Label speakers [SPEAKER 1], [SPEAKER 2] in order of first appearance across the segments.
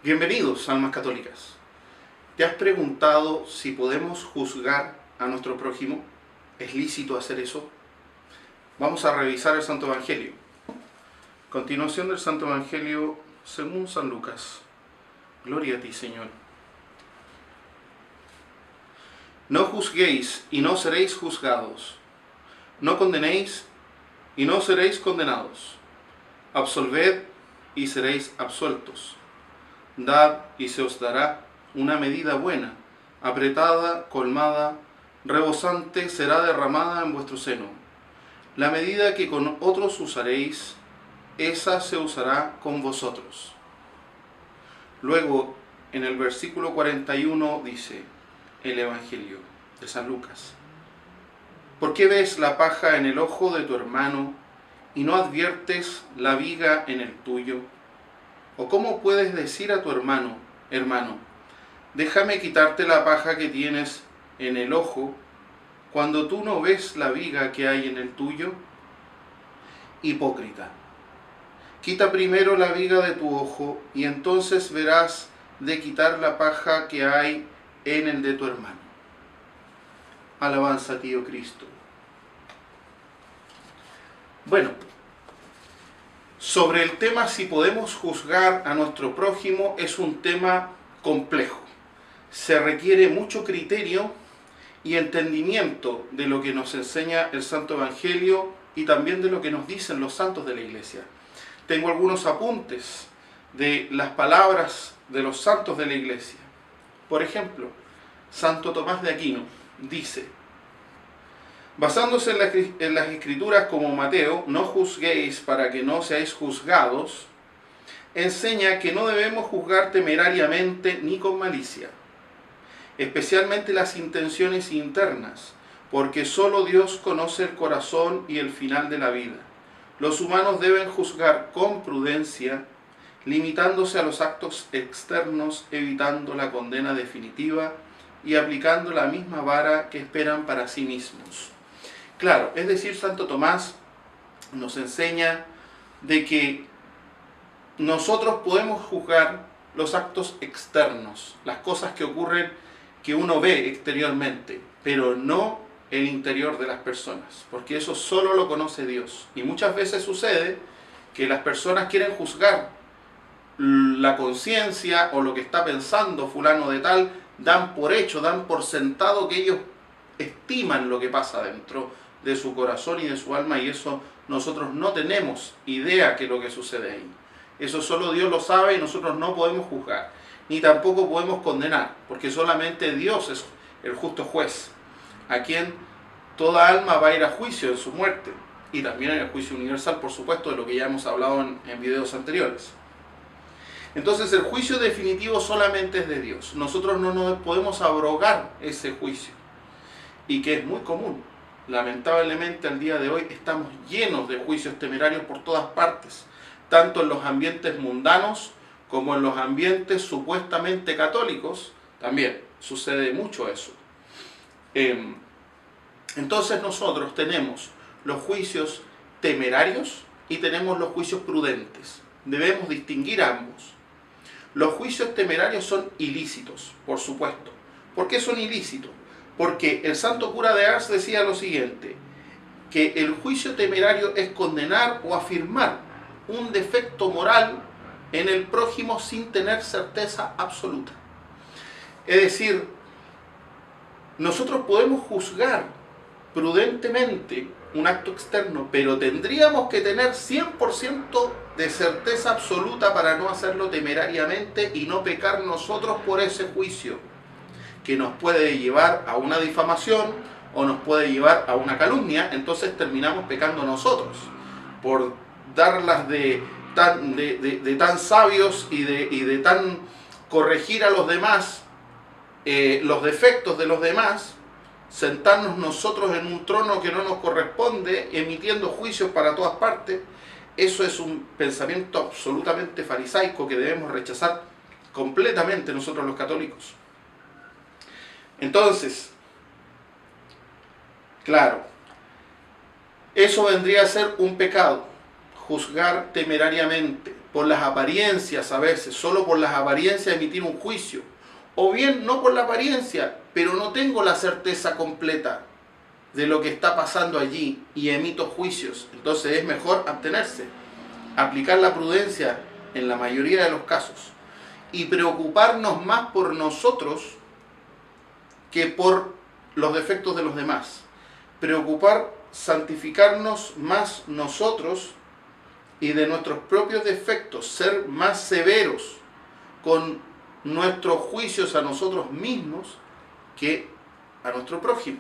[SPEAKER 1] Bienvenidos, almas católicas. ¿Te has preguntado si podemos juzgar a nuestro prójimo? ¿Es lícito hacer eso? Vamos a revisar el Santo Evangelio. Continuación del Santo Evangelio según San Lucas. Gloria a ti, Señor. No juzguéis y no seréis juzgados. No condenéis y no seréis condenados. Absolved y seréis absueltos. Dad y se os dará una medida buena, apretada, colmada, rebosante será derramada en vuestro seno. La medida que con otros usaréis, esa se usará con vosotros. Luego, en el versículo 41 dice el Evangelio de San Lucas: ¿Por qué ves la paja en el ojo de tu hermano y no adviertes la viga en el tuyo? ¿O cómo puedes decir a tu hermano, déjame quitarte la paja que tienes en el ojo, cuando tú no ves la viga que hay en el tuyo? Hipócrita, quita primero la viga de tu ojo y entonces verás de quitar la paja que hay en el de tu hermano. Alabanza a ti, oh Cristo. Bueno, sobre el tema si podemos juzgar a nuestro prójimo es un tema complejo. Se requiere mucho criterio y entendimiento de lo que nos enseña el Santo Evangelio y también de lo que nos dicen los santos de la Iglesia. Tengo algunos apuntes de las palabras de los santos de la Iglesia. Por ejemplo, Santo Tomás de Aquino dice: basándose en las Escrituras como Mateo, no juzguéis para que no seáis juzgados, enseña que no debemos juzgar temerariamente ni con malicia, especialmente las intenciones internas, porque solo Dios conoce el corazón y el final de la vida. Los humanos deben juzgar con prudencia, limitándose a los actos externos, evitando la condena definitiva y aplicando la misma vara que esperan para sí mismos. Claro, es decir, Santo Tomás nos enseña de que nosotros podemos juzgar los actos externos, las cosas que ocurren que uno ve exteriormente, pero no el interior de las personas, porque eso solo lo conoce Dios. Y muchas veces sucede que las personas quieren juzgar la conciencia o lo que está pensando fulano de tal, dan por hecho, dan por sentado que ellos estiman lo que pasa dentro de su corazón y de su alma, y eso nosotros no tenemos idea que lo que sucede ahí. Eso solo Dios lo sabe y nosotros no podemos juzgar, ni tampoco podemos condenar, porque solamente Dios es el justo juez, a quien toda alma va a ir a juicio en su muerte, y también en el juicio universal, por supuesto, de lo que ya hemos hablado en videos anteriores. Entonces el juicio definitivo solamente es de Dios. Nosotros no nos podemos abrogar ese juicio, y que es muy común. Lamentablemente al día de hoy estamos llenos de juicios temerarios por todas partes, tanto en los ambientes mundanos como en los ambientes supuestamente católicos. También sucede mucho eso. Entonces nosotros tenemos los juicios temerarios y tenemos los juicios prudentes. Debemos distinguir ambos. Los juicios temerarios son ilícitos, por supuesto. ¿Por qué son ilícitos? Porque el santo cura de Ars decía lo siguiente, que el juicio temerario es condenar o afirmar un defecto moral en el prójimo sin tener certeza absoluta. Es decir, nosotros podemos juzgar prudentemente un acto externo, pero tendríamos que tener 100% de certeza absoluta para no hacerlo temerariamente y no pecar nosotros por ese juicio, que nos puede llevar a una difamación o nos puede llevar a una calumnia. Entonces terminamos pecando nosotros por darlas de tan sabios y de tan corregir a los demás los defectos de los demás, sentarnos nosotros en un trono que no nos corresponde, emitiendo juicios para todas partes. Eso es un pensamiento absolutamente farisaico que debemos rechazar completamente nosotros los católicos. Entonces, claro, eso vendría a ser un pecado, juzgar temerariamente, por las apariencias a veces, solo por las apariencias emitir un juicio. O bien no por la apariencia, pero no tengo la certeza completa de lo que está pasando allí y emito juicios. Entonces es mejor abstenerse, aplicar la prudencia en la mayoría de los casos y preocuparnos más por nosotros que por los defectos de los demás. Santificarnos más nosotros y de nuestros propios defectos, ser más severos con nuestros juicios a nosotros mismos que a nuestro prójimo.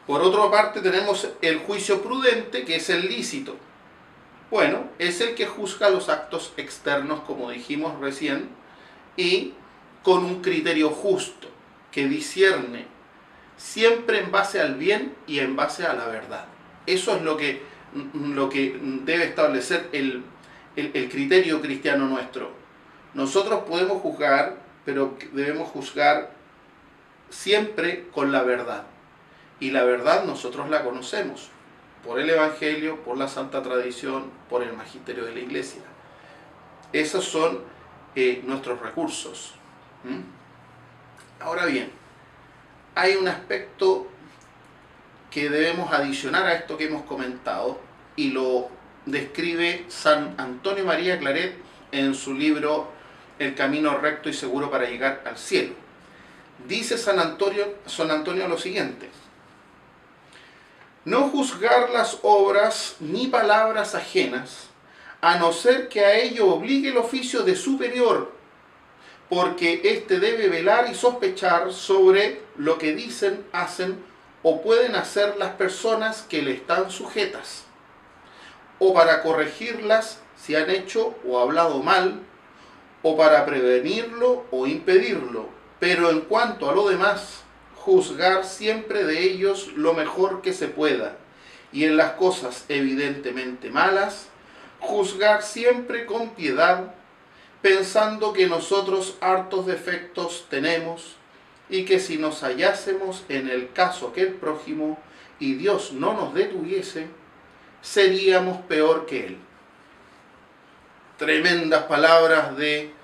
[SPEAKER 1] Por otra parte tenemos el juicio prudente, que es el lícito. Bueno, es el que juzga los actos externos, como dijimos recién, y con un criterio justo, que discierne siempre en base al bien y en base a la verdad. Eso es lo que debe establecer el criterio cristiano nuestro. Nosotros podemos juzgar, pero debemos juzgar siempre con la verdad. Y la verdad nosotros la conocemos por el Evangelio, por la Santa Tradición, por el Magisterio de la Iglesia. Esos son nuestros recursos. Ahora bien, hay un aspecto que debemos adicionar a esto que hemos comentado y lo describe San Antonio María Claret en su libro El camino recto y seguro para llegar al cielo. Dice San Antonio lo siguiente: no juzgar las obras ni palabras ajenas, a no ser que a ello obligue el oficio de superior, porque éste debe velar y sospechar sobre lo que dicen, hacen o pueden hacer las personas que le están sujetas, o para corregirlas si han hecho o hablado mal, o para prevenirlo o impedirlo, pero en cuanto a lo demás, juzgar siempre de ellos lo mejor que se pueda, y en las cosas evidentemente malas, juzgar siempre con piedad, pensando que nosotros hartos defectos tenemos, y que si nos hallásemos en el caso que el prójimo, y Dios no nos detuviese, seríamos peor que él. Tremendas palabras de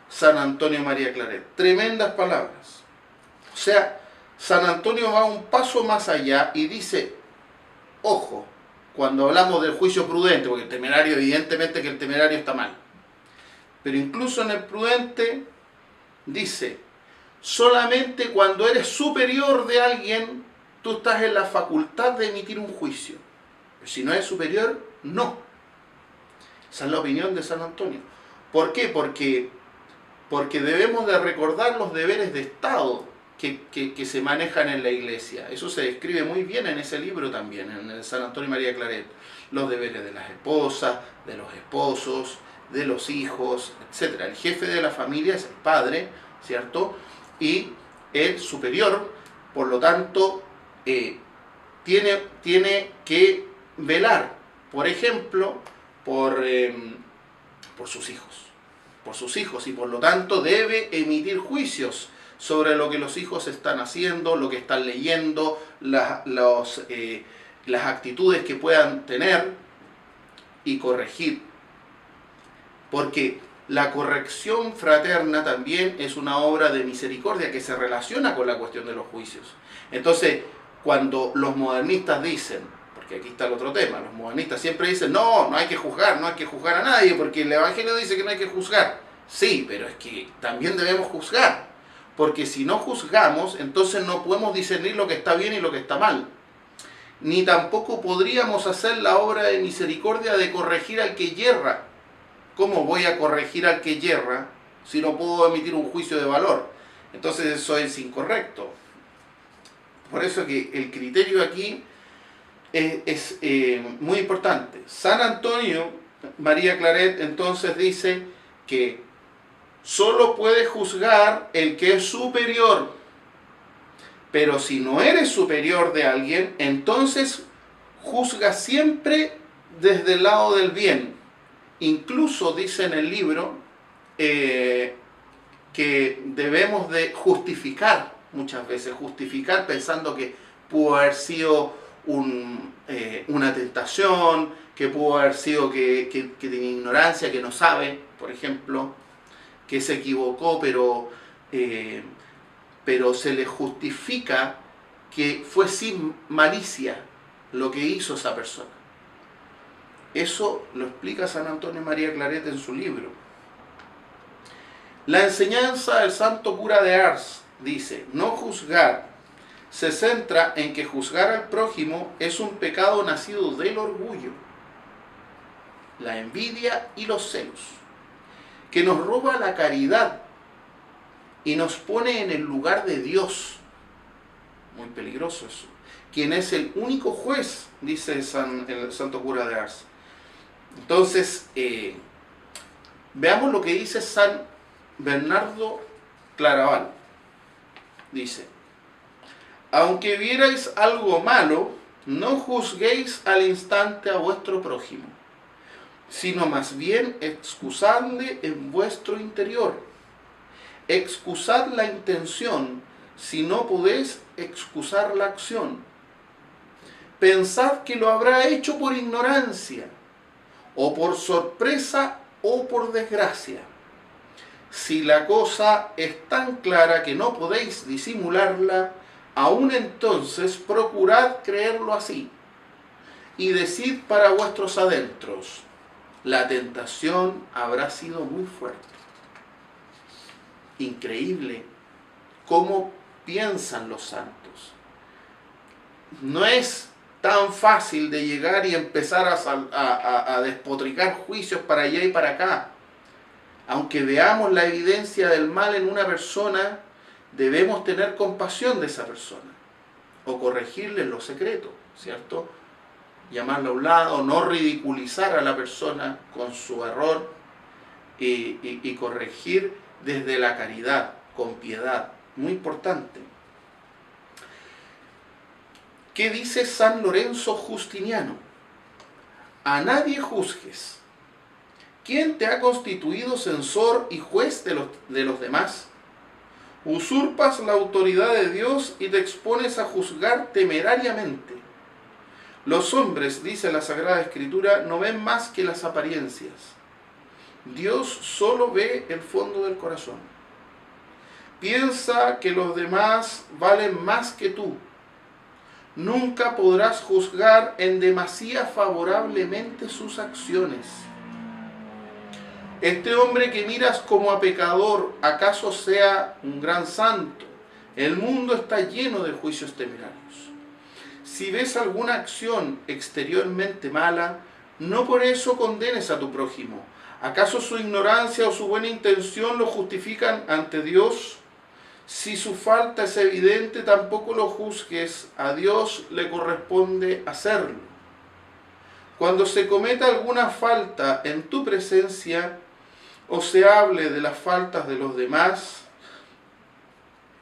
[SPEAKER 1] San Antonio María Claret, tremendas palabras. O sea, San Antonio va un paso más allá y dice, ojo, cuando hablamos del juicio prudente, porque el temerario, evidentemente que el temerario está mal, pero incluso en el prudente dice, solamente cuando eres superior de alguien, tú estás en la facultad de emitir un juicio. Pero si no eres superior, no. Esa es la opinión de San Antonio. ¿Por qué? Porque debemos de recordar los deberes de Estado que se manejan en la Iglesia. Eso se describe muy bien en ese libro también, en el San Antonio María Claret. Los deberes de las esposas, de los esposos, de los hijos, etc. El jefe de la familia es el padre, ¿cierto? Y el superior, por lo tanto, tiene que velar, por ejemplo, por sus hijos, y por lo tanto debe emitir juicios sobre lo que los hijos están haciendo, lo que están leyendo, las actitudes que puedan tener, y corregir. Porque la corrección fraterna también es una obra de misericordia que se relaciona con la cuestión de los juicios. Entonces, cuando los modernistas dicen, porque aquí está el otro tema, los modernistas siempre dicen, no hay que juzgar a nadie, porque el Evangelio dice que no hay que juzgar. Sí, pero es que también debemos juzgar, porque si no juzgamos, entonces no podemos discernir lo que está bien y lo que está mal. Ni tampoco podríamos hacer la obra de misericordia de corregir al que yerra. ¿Cómo voy a corregir al que yerra si no puedo emitir un juicio de valor? Entonces eso es incorrecto. Por eso que el criterio aquí es muy importante. San Antonio María Claret entonces dice que solo puede juzgar el que es superior, pero si no eres superior de alguien, entonces juzga siempre desde el lado del bien. Incluso dice en el libro que debemos de justificar, muchas veces pensando que pudo haber sido una tentación, que que pudo haber sido que tenía ignorancia, que no sabe, por ejemplo, que se equivocó, pero se le justifica que fue sin malicia lo que hizo esa persona. Eso lo explica San Antonio María Claret en su libro. La enseñanza del santo cura de Ars dice: no juzgar se centra en que juzgar al prójimo es un pecado nacido del orgullo, la envidia y los celos, que nos roba la caridad y nos pone en el lugar de Dios. Muy peligroso eso. Quien es el único juez, dice el santo cura de Ars. Entonces, veamos lo que dice San Bernardo Claraval. Dice: aunque vierais algo malo, no juzguéis al instante a vuestro prójimo, sino más bien excusadle en vuestro interior. Excusad la intención, si no podéis excusar la acción. Pensad que lo habrá hecho por ignorancia, o por sorpresa, o por desgracia. Si la cosa es tan clara que no podéis disimularla, aún entonces procurad creerlo así, y decid para vuestros adentros: la tentación habrá sido muy fuerte. Increíble cómo piensan los santos. No es tan fácil de llegar y empezar a despotricar juicios para allá y para acá. Aunque veamos la evidencia del mal en una persona, debemos tener compasión de esa persona, o corregirle en lo secreto, ¿cierto? Llamarla a un lado, no ridiculizar a la persona con su error, y corregir desde la caridad, con piedad. Muy importante. ¿Qué dice San Lorenzo Justiniano? A nadie juzgues. ¿Quién te ha constituido censor y juez de los demás? Usurpas la autoridad de Dios y te expones a juzgar temerariamente. Los hombres, dice la Sagrada Escritura, no ven más que las apariencias. Dios solo ve el fondo del corazón. Piensa que los demás valen más que tú. Nunca podrás juzgar en demasía favorablemente sus acciones. Este hombre que miras como a pecador, ¿acaso sea un gran santo? El mundo está lleno de juicios temerarios. Si ves alguna acción exteriormente mala, no por eso condenes a tu prójimo. ¿Acaso su ignorancia o su buena intención lo justifican ante Dios? Si su falta es evidente, tampoco lo juzgues. A Dios le corresponde hacerlo. Cuando se cometa alguna falta en tu presencia, o se hable de las faltas de los demás,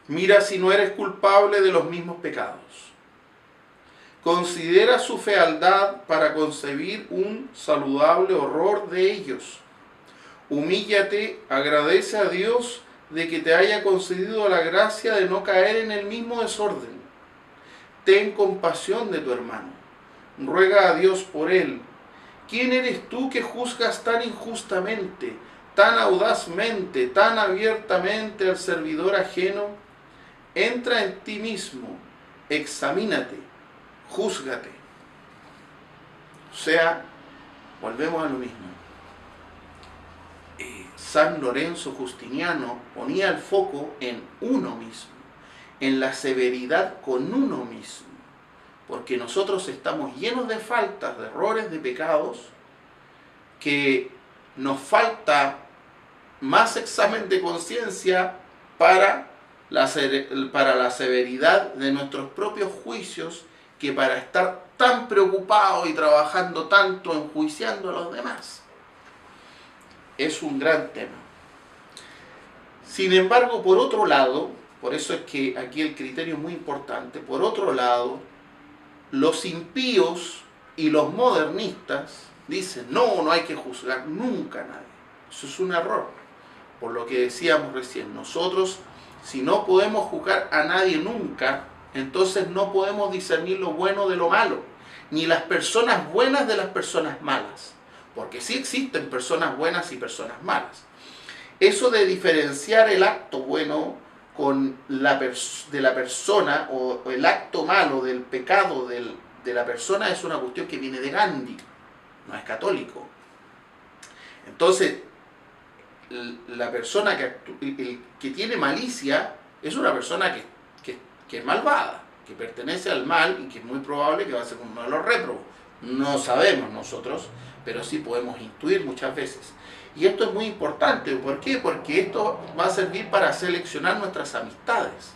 [SPEAKER 1] mira si no eres culpable de los mismos pecados. Considera su fealdad para concebir un saludable horror de ellos. Humíllate, agradece a Dios de que te haya concedido la gracia de no caer en el mismo desorden. Ten compasión de tu hermano. Ruega a Dios por él. ¿Quién eres tú que juzgas tan injustamente, tan audazmente, tan abiertamente al servidor ajeno? Entra en ti mismo, examínate, júzgate. O sea, volvemos a lo mismo. San Lorenzo Justiniano ponía el foco en uno mismo, en la severidad con uno mismo, porque nosotros estamos llenos de faltas, de errores, de pecados, que nos falta más examen de conciencia para la severidad de nuestros propios juicios, que para estar tan preocupados y trabajando tanto enjuiciando a los demás. Es un gran tema. Sin embargo, por otro lado, por eso es que aquí el criterio es muy importante, por otro lado, los impíos y los modernistas dicen: no hay que juzgar nunca a nadie. Eso es un error. Por lo que decíamos recién, nosotros, si no podemos juzgar a nadie nunca, entonces no podemos discernir lo bueno de lo malo. ni las personas buenas de las personas malas, porque sí existen personas buenas y personas malas. Eso de diferenciar el acto bueno con de la persona o el acto malo del pecado de la persona es una cuestión que viene de Gandhi, no es católico. Entonces, la persona que tiene malicia es una persona que es malvada, que pertenece al mal y que es muy probable que va a ser uno de los réprobos. No sabemos nosotros, pero sí podemos intuir muchas veces. Y esto es muy importante. ¿Por qué? Porque esto va a servir para seleccionar nuestras amistades.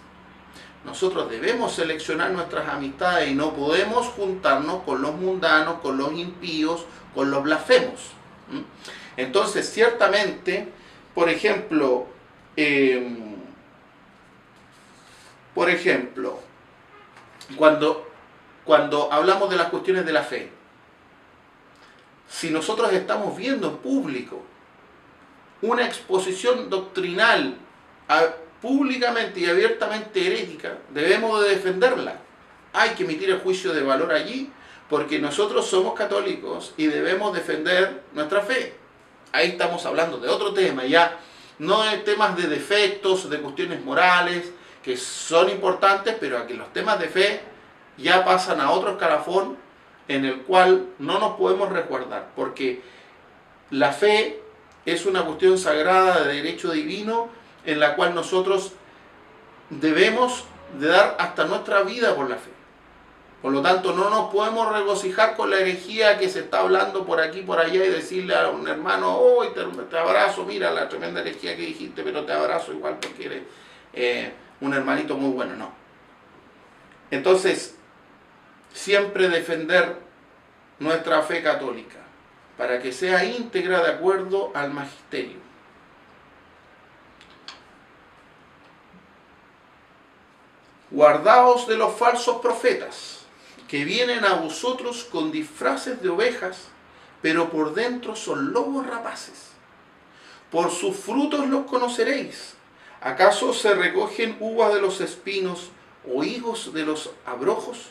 [SPEAKER 1] Nosotros debemos seleccionar nuestras amistades y no podemos juntarnos con los mundanos, con los impíos, con los blasfemos. Entonces, ciertamente, por ejemplo, cuando hablamos de las cuestiones de la fe, si nosotros estamos viendo en público una exposición doctrinal públicamente y abiertamente herética, debemos de defenderla. Hay que emitir el juicio de valor allí, porque nosotros somos católicos y debemos defender nuestra fe. Ahí estamos hablando de otro tema, ya no de temas de defectos, de cuestiones morales, que son importantes, pero aquí los temas de fe ya pasan a otro escalafón en el cual no nos podemos resguardar, porque la fe es una cuestión sagrada de derecho divino en la cual nosotros debemos de dar hasta nuestra vida por la fe. Por lo tanto, no nos podemos regocijar con la herejía que se está hablando por aquí, por allá, y decirle a un hermano, oh, te abrazo, mira la tremenda herejía que dijiste, pero te abrazo igual porque eres un hermanito muy bueno. No. Entonces, siempre defender nuestra fe católica, para que sea íntegra de acuerdo al magisterio. Guardaos de los falsos profetas, que vienen a vosotros con disfraces de ovejas, pero por dentro son lobos rapaces. Por sus frutos los conoceréis. ¿Acaso se recogen uvas de los espinos o higos de los abrojos?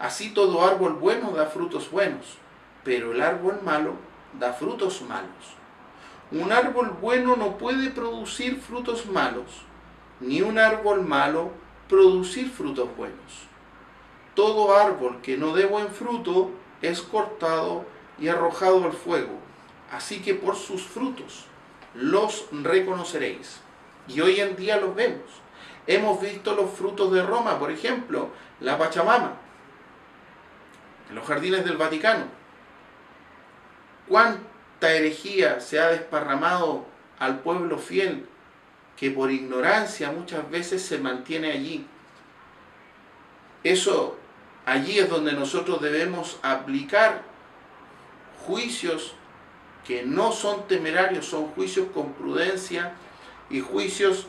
[SPEAKER 1] Así todo árbol bueno da frutos buenos, pero el árbol malo da frutos malos. Un árbol bueno no puede producir frutos malos, ni un árbol malo producir frutos buenos. Todo árbol que no dé buen fruto es cortado y arrojado al fuego. Así que por sus frutos los reconoceréis. Y hoy en día los vemos. Hemos visto los frutos de Roma, por ejemplo, la Pachamama, en los jardines del Vaticano. ¿Cuánta herejía se ha desparramado al pueblo fiel que por ignorancia muchas veces se mantiene allí? Eso, allí es donde nosotros debemos aplicar juicios que no son temerarios, son juicios con prudencia y juicios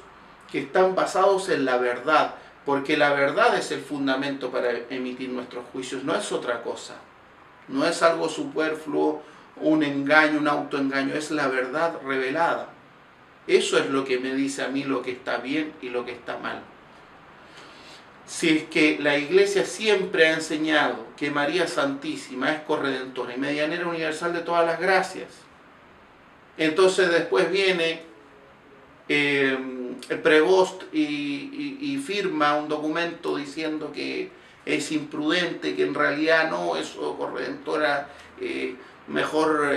[SPEAKER 1] que están basados en la verdad, porque la verdad es el fundamento para emitir nuestros juicios, no es otra cosa, no es algo superfluo, un engaño, un autoengaño, es la verdad revelada. Eso es lo que me dice a mí lo que está bien y lo que está mal. Si es que la Iglesia siempre ha enseñado que María Santísima es corredentora y medianera universal de todas las gracias, entonces después viene el prevost y firma un documento diciendo que es imprudente, que en realidad no, eso corredentora, mejor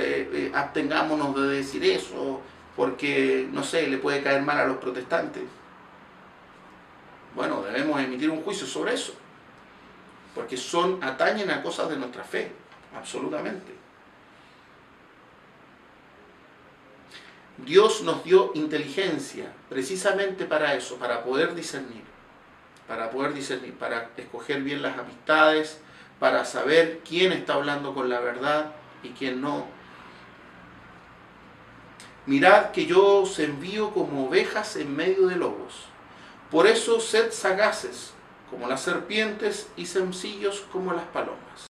[SPEAKER 1] abstengámonos de decir eso, porque, no sé, le puede caer mal a los protestantes. Bueno, debemos emitir un juicio sobre eso, porque atañen a cosas de nuestra fe, absolutamente. Dios nos dio inteligencia precisamente para eso, para poder discernir, para escoger bien las amistades, para saber quién está hablando con la verdad y quién no. Mirad que yo os envío como ovejas en medio de lobos. Por eso sed sagaces como las serpientes y sencillos como las palomas.